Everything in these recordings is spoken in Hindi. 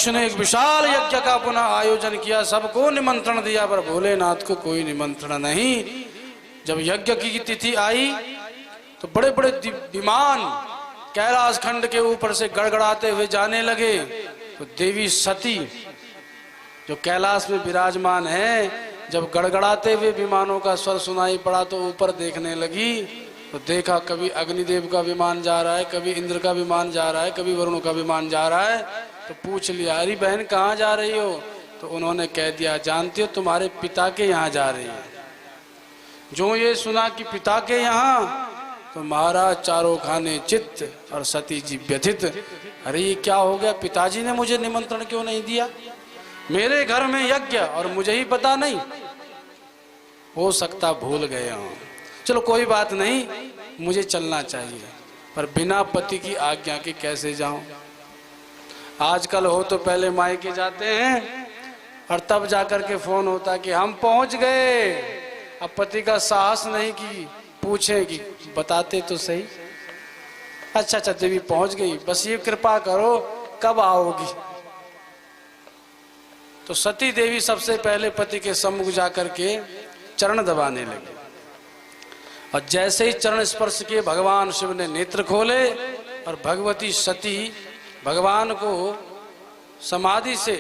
दक्ष ने एक विशाल यज्ञ का पुनः आयोजन किया, सबको निमंत्रण दिया, पर भोलेनाथ को कोई निमंत्रण नहीं। जब यज्ञ की तिथि आई तो बड़े बड़े विमान कैलाश खंड के ऊपर से गड़गड़ाते हुए जाने लगे। तो देवी सती जो कैलाश में विराजमान है, जब गड़गड़ाते हुए विमानों का स्वर सुनाई पड़ा तो ऊपर देखने लगी। तो देखा कभी अग्निदेव का विमान जा रहा है, कभी इंद्र का विमान जा रहा है, कभी वरुण का विमान जा रहा है। तो पूछ लिया, अरे बहन कहाँ जा रही हो? तो उन्होंने कह दिया, जानती हो तुम्हारे पिता के यहाँ जा रही है। जो ये सुना कि पिता के यहाँ, तो महाराज चारों खाने चित्त और सती जी व्यथित। अरे ये क्या हो गया, पिताजी ने मुझे निमंत्रण क्यों नहीं दिया? मेरे घर में यज्ञ और मुझे ही पता नहीं। हो सकता भूल गए हो, चलो कोई बात नहीं, मुझे चलना चाहिए, पर बिना पति की आज्ञा के कैसे जाऊं? आजकल हो तो पहले मायके जाते हैं और तब जाकर के फोन होता कि हम पहुंच गए। अब पति का साहस नहीं कि पूछे कि बताते तो सही। अच्छा अच्छा देवी पहुंच गई, बस ये कृपा करो कब आओगी? तो सती देवी सबसे पहले पति के सम्मुख जाकर के चरण दबाने लगे, और जैसे ही चरण स्पर्श किए भगवान शिव ने नेत्र खोले और भगवती सती भगवान को समाधि से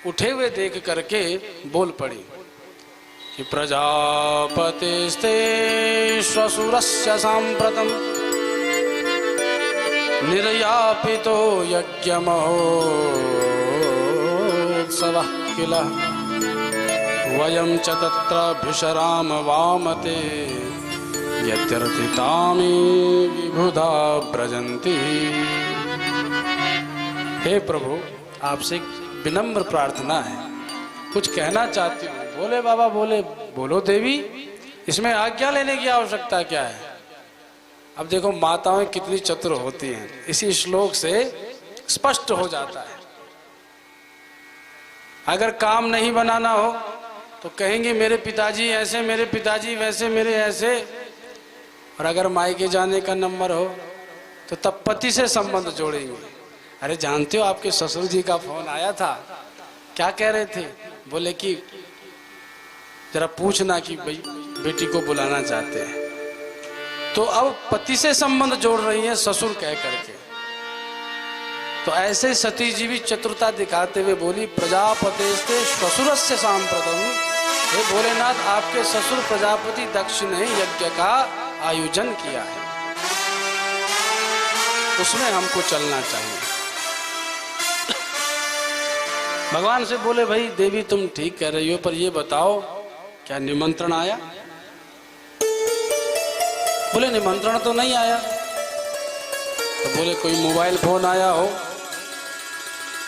उठे हुए देख करके बोल पड़ी कि प्रजापतिस्ते श्वशुरस्य सांप्रतम निर्यापितो यज्ञमहोत्सवः किल वयं च तत्राभिशराम वामते यत्यर्थितानि विबुधा ब्रजन्ति। हे प्रभु, आपसे विनम्र प्रार्थना है, कुछ कहना चाहती हूँ। बोले बाबा बोले, बोलो देवी, इसमें आज्ञा लेने की आवश्यकता क्या है? अब देखो माताएं कितनी चतुर होती हैं, इसी श्लोक से स्पष्ट हो जाता है। अगर काम नहीं बनाना हो तो कहेंगे मेरे पिताजी ऐसे, मेरे पिताजी वैसे, मेरे ऐसे। और अगर मायके जाने का नंबर हो तो तब पति से संबंध जोड़ेंगे। अरे जानते हो आपके ससुर जी का फोन आया था, क्या कह रहे थे? बोले कि जरा पूछना कि भाई बेटी को बुलाना चाहते हैं। तो अब पति से संबंध जोड़ रही हैं ससुर कह करके। तो ऐसे सती जी भी चतुरता दिखाते हुए बोली, प्रजापतेस्ते श्वशुरस्य सांप्रतम। हे भोलेनाथ, आपके ससुर प्रजापति दक्ष ने यज्ञ का आयोजन किया है, उसमें हमको चलना चाहिए। भगवान से बोले, भाई देवी तुम ठीक कह रही हो, पर ये बताओ क्या निमंत्रण आया? बोले निमंत्रण तो नहीं आया। तो बोले कोई मोबाइल फोन आया हो?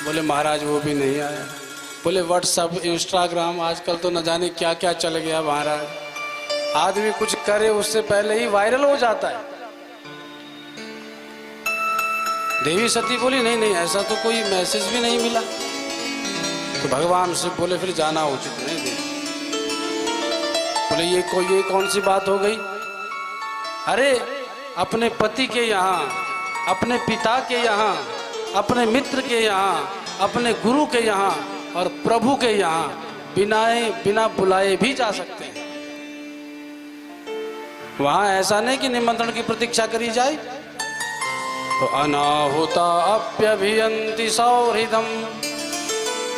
बोले महाराज वो भी नहीं आया। बोले व्हाट्सएप इंस्टाग्राम आजकल तो न जाने क्या क्या चल गया महाराज, आदमी कुछ करे उससे पहले ही वायरल हो जाता है। देवी सती बोली नहीं नहीं, ऐसा तो कोई मैसेज भी नहीं मिला। तो भगवान से बोले फिर जाना उचित नहीं देवी। बोले ये कौन सी बात हो गई? अरे अपने पति के यहाँ, अपने पिता के यहाँ, अपने मित्र के यहाँ, अपने गुरु के यहाँ और प्रभु के यहाँ बिना बुलाए भी जा सकते हैं। वहां ऐसा नहीं कि निमंत्रण की प्रतीक्षा करी जाए। तो अनाहुता अप्यभियन्ति सौहृदम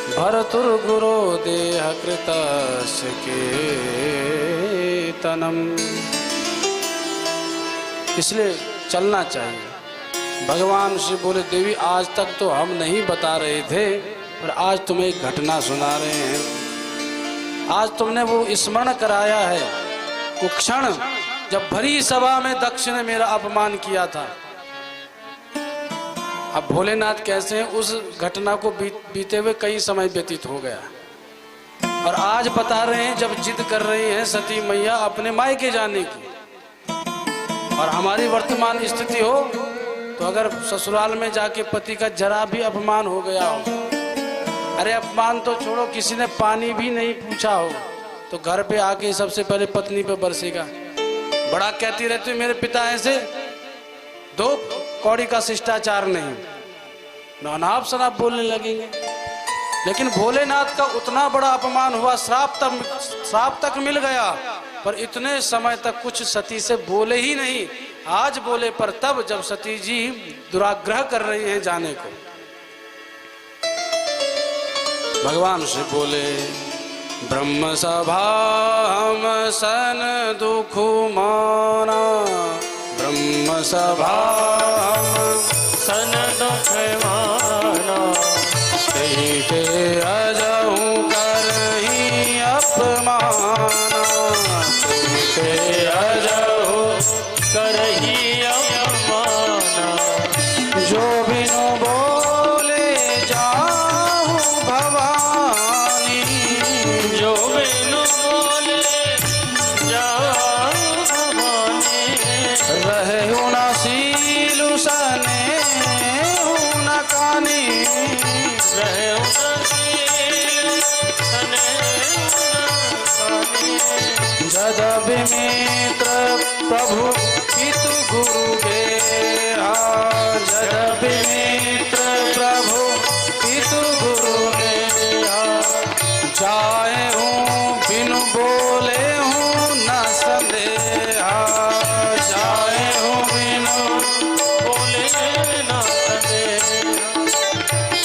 भरतुर्गुरो देह कृतस्य केतनम। इसलिए चलना चाहिए। भगवान श्री बोले, देवी आज तक तो हम नहीं बता रहे थे, पर आज तुम्हें एक घटना सुना रहे हैं। आज तुमने वो स्मरण कराया है, वो क्षण जब भरी सभा में दक्ष ने मेरा अपमान किया था। अब भोलेनाथ कैसे हैं, उस घटना को बीते हुए कई समय व्यतीत हो गया, और आज बता रहे हैं जब जिद कर रही हैं सती मैया अपने मायके जाने की। और हमारी वर्तमान स्थिति हो तो अगर ससुराल में जाके पति का जरा भी अपमान हो गया हो, अरे अपमान तो छोड़ो, किसी ने पानी भी नहीं पूछा हो तो घर पे आके सबसे पहले पत्नी पे बरसेगा। बड़ा कहती रहती है मेरे पिता ऐसे, दो कौड़ी का शिष्टाचार नहीं। न अनाप शनाप बोलने लगेंगे। लेकिन भोलेनाथ का उतना बड़ा अपमान हुआ, श्राप तक मिल गया, पर इतने समय तक कुछ सती से बोले ही नहीं। आज बोले पर तब जब सती जी दुराग्रह कर रही हैं जाने को, भगवान से बोले ब्रह्म सभा हम सन दुख माना, ब्रह्म सभा हम सन दुख माना, ते अजहूं करही अपमाना, ते अजहूं करही अपमाना, जो बिनु बोले जाहूं भवानी, जो बिनु बोले जाहूं भवानी, रहूं न सीलु सनेहु न कानी, रहूं न सीलु सनेहु न कानी, जदपि मित्र प्रभु पितु गुरु गेहा, जदपि मित्र प्रभु पितु गुरु गेहा, जाए हूँ बिनु बोले हूँ न संदेहा, जाए हूँ बिनु बोले न संदेहा,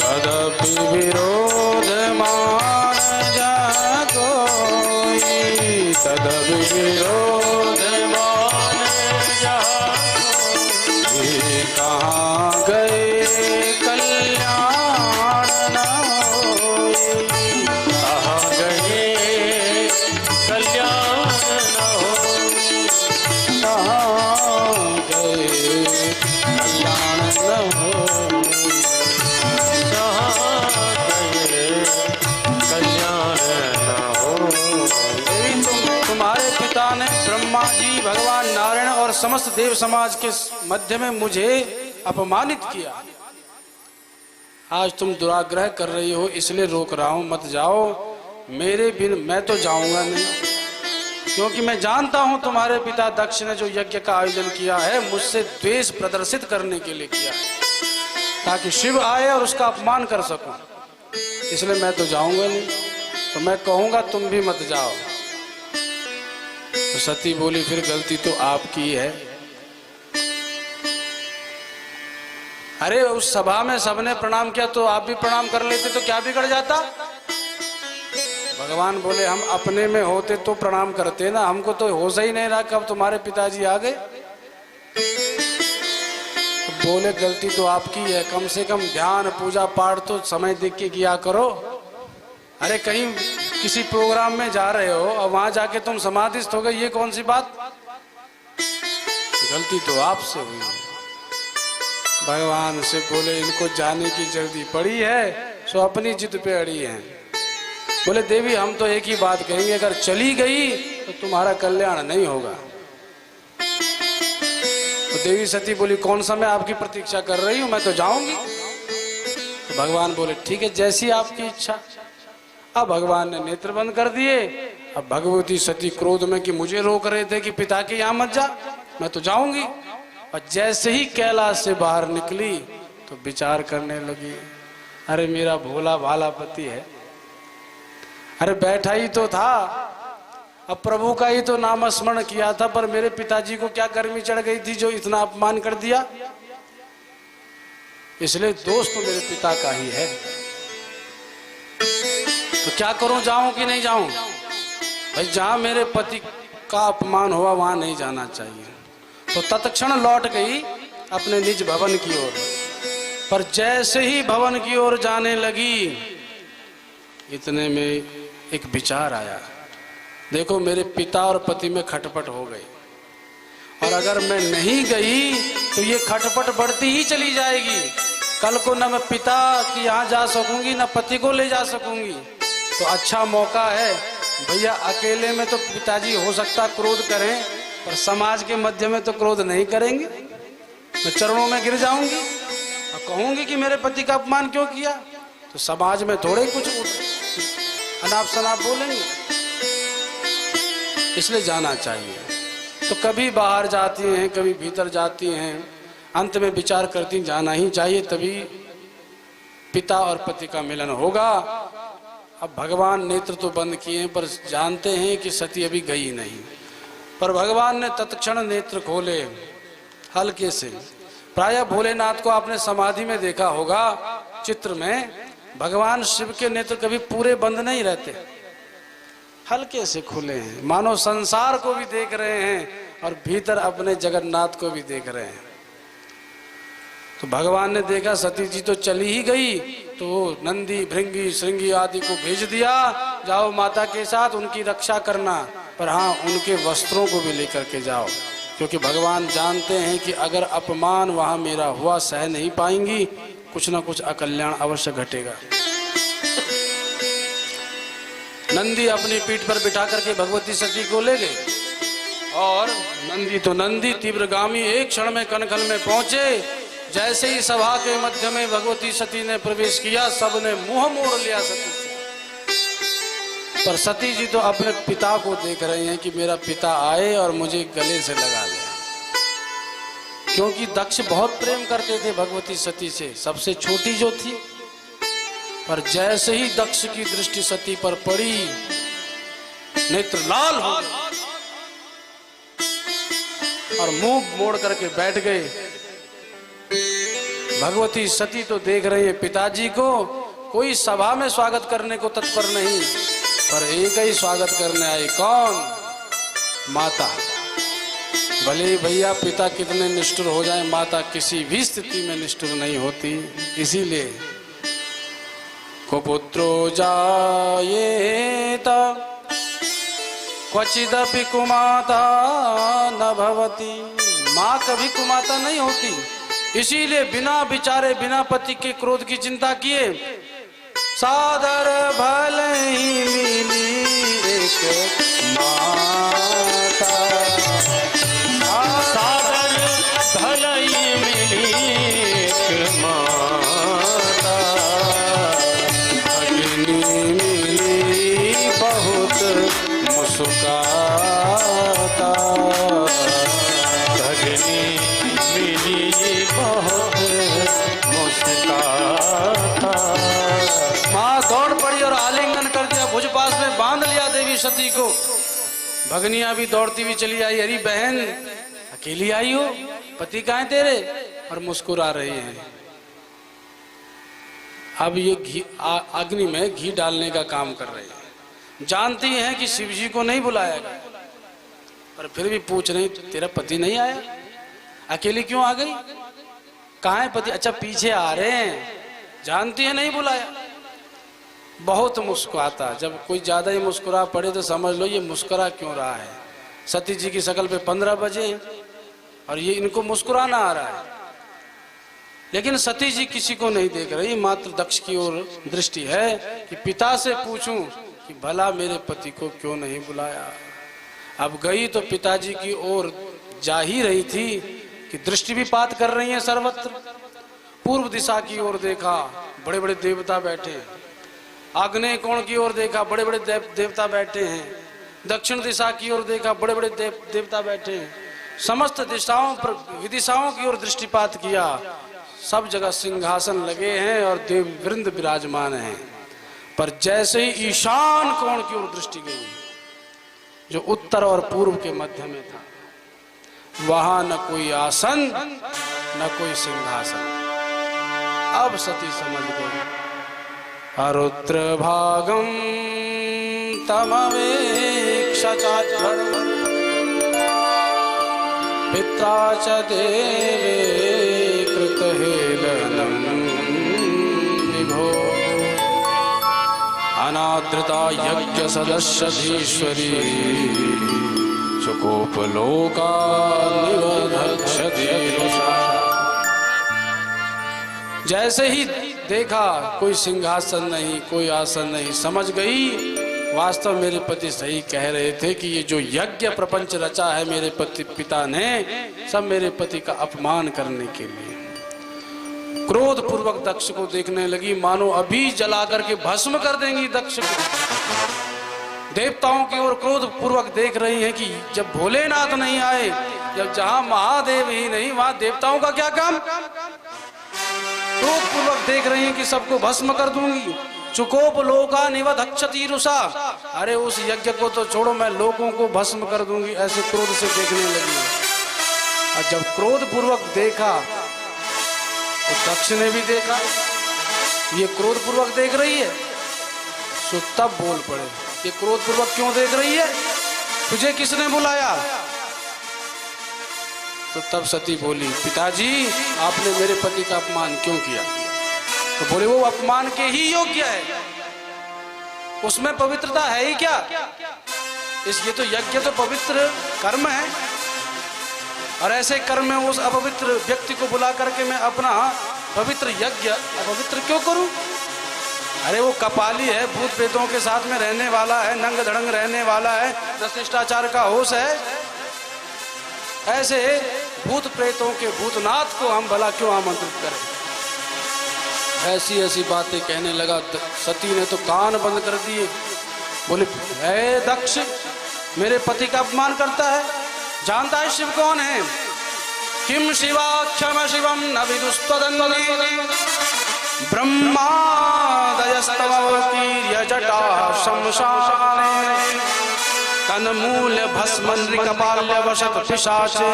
तदपि विरोध मान जा कोई, तदपि विरोध मान जा कोई, कहाँ गए कल्याण न होई, कहाँ गए कल्याण न होई, कहाँ गए कल्याण न होई, कहाँ गए कल्याण न होई। तुम्हारे पिता ने ब्रह्मा जी, भगवान नारायण और समस्त देव समाज के मध्य में मुझे अपमानित किया। आज तुम दुराग्रह कर रही हो, इसलिए रोक रहा हूं, मत जाओ। मेरे बिन मैं तो जाऊंगा नहीं, क्योंकि मैं जानता हूं तुम्हारे पिता दक्ष ने जो यज्ञ का आयोजन किया है मुझसे द्वेष प्रदर्शित करने के लिए किया है, ताकि शिव आए और उसका अपमान कर सकूं, इसलिए मैं तो जाऊंगा नहीं। तो मैं कहूंगा तुम भी मत जाओ। तो सती बोली फिर गलती तो आपकी है। अरे उस सभा में सबने प्रणाम किया तो आप भी प्रणाम कर लेते तो क्या बिगड़ जाता। भगवान बोले हम अपने में होते तो प्रणाम करते ना, हमको तो होश ही नहीं रहा कब तुम्हारे पिताजी आ गए। तो बोले गलती तो आपकी है, कम से कम ध्यान पूजा पाठ तो समय देख के किया करो। अरे कहीं किसी प्रोग्राम में जा रहे हो और वहां जाके तुम समाधिस्थ हो गए, ये कौन सी बात। गलती तो आपसे हुई है। भगवान से बोले इनको जाने की जल्दी पड़ी है, सो अपनी जिद पे अड़ी है। बोले देवी हम तो एक ही बात कहेंगे, अगर चली गई तो तुम्हारा कल्याण नहीं होगा। तो देवी सती बोली कौन सा मैं आपकी प्रतीक्षा कर रही हूं, मैं तो जाऊंगी। तो भगवान बोले ठीक है जैसी आपकी इच्छा। अब भगवान ने नेत्र बंद कर दिए। अब भगवती सती क्रोध में कि मुझे रोक रहे थे कि पिता के यहाँ मत जा, मैं तो जाऊंगी। और जैसे ही कैलाश से बाहर निकली तो विचार करने लगी, अरे मेरा भोला भाला पति है, अरे बैठा ही तो था, अब प्रभु का ही तो नाम स्मरण किया था, पर मेरे पिताजी को क्या गर्मी चढ़ गई थी जो इतना अपमान कर दिया। इसलिए दोस्त तो मेरे पिता का ही है। तो क्या करूं, जाऊं कि नहीं जाऊं। भाई जहां मेरे पति का अपमान हुआ वहां नहीं जाना चाहिए। तो तत्क्षण लौट गई अपने निज भवन की ओर। पर जैसे ही भवन की ओर जाने लगी इतने में एक विचार आया, देखो मेरे पिता और पति में खटपट हो गई, और अगर मैं नहीं गई तो ये खटपट बढ़ती ही चली जाएगी। कल को न मैं पिता की यहाँ जा सकूंगी न पति को ले जा सकूंगी। तो अच्छा मौका है भैया, अकेले में तो पिताजी हो सकता क्रोध करें, पर समाज के मध्य में तो क्रोध नहीं करेंगे। मैं चरणों में गिर जाऊंगी और कहूंगी कि मेरे पति का अपमान क्यों किया, तो समाज में थोड़े कुछ अनाप शनाप बोलेंगे। इसलिए जाना चाहिए। तो कभी बाहर जाती हैं, कभी भीतर जाती हैं, अंत में विचार करती जाना ही चाहिए, तभी पिता और पति का मिलन होगा। अब भगवान नेत्र तो बंद किए पर जानते हैं कि सती अभी गई नहीं, पर भगवान ने तत्क्षण नेत्र खोले हल्के से। प्रायः भोलेनाथ को आपने समाधि में देखा होगा, चित्र में भगवान शिव के नेत्र कभी पूरे बंद नहीं रहते, हल्के से खुले हैं, मानो संसार को भी देख रहे हैं और भीतर अपने जगन्नाथ को भी देख रहे हैं। तो भगवान ने देखा सती जी तो चली ही गई, तो नंदी भृंगी श्रृंगी आदि को भेज दिया, जाओ माता के साथ उनकी रक्षा करना, पर हाँ उनके वस्त्रों को भी लेकर के जाओ, क्योंकि भगवान जानते हैं कि अगर अपमान वहां मेरा हुआ सह नहीं पाएंगी, कुछ ना कुछ अकल्याण अवश्य घटेगा। नंदी अपनी पीठ पर बिठा करके भगवती सती को ले गए, और नंदी तो नंदी तीव्रगामी एक क्षण में कनखल में पहुंचे। जैसे ही सभा के मध्य में भगवती सती ने प्रवेश किया, सबने मुंह मोड़ लिया सती से। पर सती जी तो अपने पिता को देख रही हैं कि मेरा पिता आए और मुझे गले से लगा ले, क्योंकि दक्ष बहुत प्रेम करते थे भगवती सती से, सबसे छोटी जो थी। पर जैसे ही दक्ष की दृष्टि सती पर पड़ी, नेत्र लाल हो गए और मुंह मोड़ करके बैठ गए। भगवती सती तो देख रही है पिताजी को, कोई सभा में स्वागत करने को तत्पर नहीं, पर एक ही स्वागत करने आई, कौन? माता। भले भैया पिता कितने निष्ठुर हो जाए, माता किसी भी स्थिति में निष्ठुर नहीं होती। इसीलिए कुपुत्रो जायेत क्वचिदपि कुमाता न भवति, माँ कभी कुमाता नहीं होती। इसीलिए बिना विचारे बिना पति के क्रोध की चिंता किए सादर भले ही मिली एक माता, सादर भले ही मिली एक माता, भगिनी मिली बहुत मुस्काता, भगिनी मिली बहुत मुस्काता। माँ दौड़ पड़ी और आलिंगन कर दिया, भुज पास में बांध लिया देवी सती को। भगनिया भी दौड़ती हुई चली आई, अरे बहन अकेली आई हो, पति कहाँ है तेरे? और मुस्कुरा रही है। अब ये घी अग्नि में घी डालने का काम कर रही है, जानती हैं कि शिव जी को नहीं बुलाया गया, पर फिर भी पूछ रही, तेरा पति नहीं आया, अकेली क्यों आ गई, कहाँ है पति? अच्छा पीछे आ रहे हैं, जानती है नहीं बुलाया। बहुत मुस्कुराता, जब कोई ज्यादा ही मुस्कुरा पड़े तो समझ लो ये मुस्कुरा क्यों रहा है। सती जी की शकल पे 15 बजे और ये इनको मुस्कुराना आ रहा है, लेकिन सती जी किसी को नहीं देख रही, मात्र दक्ष की ओर दृष्टि है कि पिता से पूछूं कि भला मेरे पति को क्यों नहीं बुलाया। अब गई तो पिताजी की ओर जा ही रही थी कि दृष्टि भी पात कर रही है सर्वत्र। पूर्व दिशा की ओर देखा, बड़े बड़े देवता बैठे हैं। आग्नेय कोण की ओर देखा, बड़े बड़े देवता बैठे हैं। दक्षिण दिशा की ओर देखा, बड़े बड़े देवता बैठे हैं। समस्त दिशाओं पर विदिशाओं की ओर दृष्टिपात किया, सब जगह सिंहासन लगे हैं और देव वृंद विराजमान हैं। पर जैसे ही ईशान कोण की ओर दृष्टि गई, जो उत्तर और पूर्व के मध्य में था, वहां न कोई आसन न कोई सिंहासन। अब सती समझ गई, अरुद्र भागम तमवेक्ष चाध्वर्म पित्रा च देवे कृत हेलनम विभो अनादृता यज्ञ सदस्यधीश्वरी चकोपलोका निवधक्षति। जैसे ही देखा कोई सिंहासन नहीं, कोई आसन नहीं, समझ गई वास्तव मेरे पति सही कह रहे थे कि ये जो यज्ञ प्रपंच रचा है मेरे पिता ने, सब मेरे पति का अपमान करने के लिए। क्रोध पूर्वक दक्ष को देखने लगी, मानो अभी जला करके भस्म कर देंगी दक्ष को। देवताओं की ओर क्रोध पूर्वक देख रही हैं कि जब भोलेनाथ नहीं आए, जब जहां महादेव ही नहीं वहां देवताओं का क्या काम। क्रोध पूर्वक देख रही हैं कि सबको भस्म कर दूंगी। चुकोप लोका निवधक्षति रुषा, अरे उस यज्ञ को तो छोड़ो, मैं लोगों को भस्म कर दूंगी, ऐसे क्रोध से देखने लगी। और जब क्रोध पूर्वक देखा तो दक्ष ने भी देखा ये क्रोध पूर्वक देख रही है, सो तब बोल पड़े, ये क्रोध पूर्वक क्यों देख रही है, तुझे किसने बुलाया? तो तब सती बोली, पिताजी आपने मेरे पति का अपमान क्यों किया? तो बोले, वो अपमान के ही योग्य है, उसमें पवित्रता है ही क्या? इसलिए तो यज्ञ तो पवित्र कर्म है, और ऐसे कर्म में उस अपवित्र व्यक्ति को बुला करके मैं अपना पवित्र यज्ञ अपवित्र क्यों करूं? अरे वो कपाली है, भूत प्रेतों के साथ में रहने वाला है, नंग धड़ंग रहने वाला है, शिष्टाचार का होश है, ऐसे भूत प्रेतों के भूतनाथ को हम भला क्यों आमंत्रित करें? ऐसी ऐसी बातें कहने लगा। सती ने तो कान बंद कर दिए। बोले, हे दक्ष, मेरे पति का अपमान करता है, जानता है शिव कौन है? किम शिवाक्षम शिवम न विदुस्तदन्ने ब्रह्मादयस्तवकीर्य जटा शमशाने तन्मूल भस्मन्रिकपाल्य वशत पिशाचे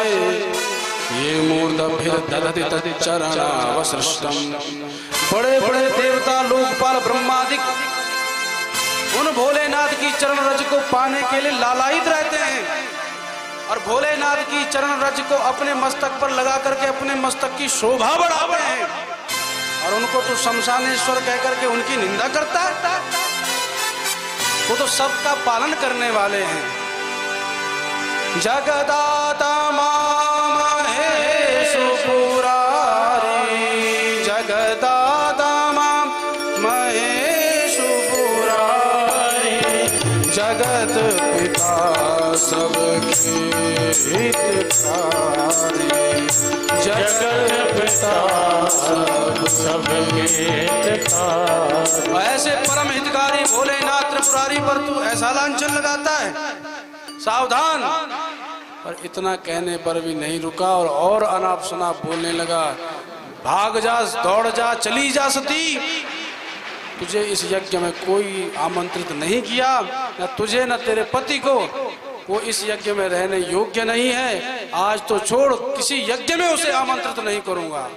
ये मूर्धभिर्दधति तच्चरणावसृष्टम्। बड़े बड़े देवता लोकपाल ब्रह्मादिक उन भोलेनाथ की चरण रज को पाने के लिए लालायित रहते हैं, और भोलेनाथ की चरण रज को अपने मस्तक पर लगा करके अपने मस्तक की शोभा बढ़ाते हैं, और उनको तो शमशानेश्वर कहकर के उनकी निंदा करता है। वो तो सबका पालन करने वाले हैं। जगदाता महेशु पुरारी, जगदाता महेशु पुरारी, जगत पिता सबके हितकारी, जगत पिता सबके हितकारी। ऐसे परम हितकारी भोलेनाथ त्रिपुरारी पर तू ऐसा लांछन लगाता है, सावधान। पर इतना कहने पर भी नहीं रुका और अनाप शनाप बोलने लगा, भाग जा, दौड़ जा, चली जा सती, तुझे इस यज्ञ में कोई आमंत्रित नहीं किया, न तुझे न तेरे पति को, वो इस यज्ञ में रहने योग्य नहीं है। आज तो छोड़, किसी यज्ञ में उसे आमंत्रित नहीं करूंगा।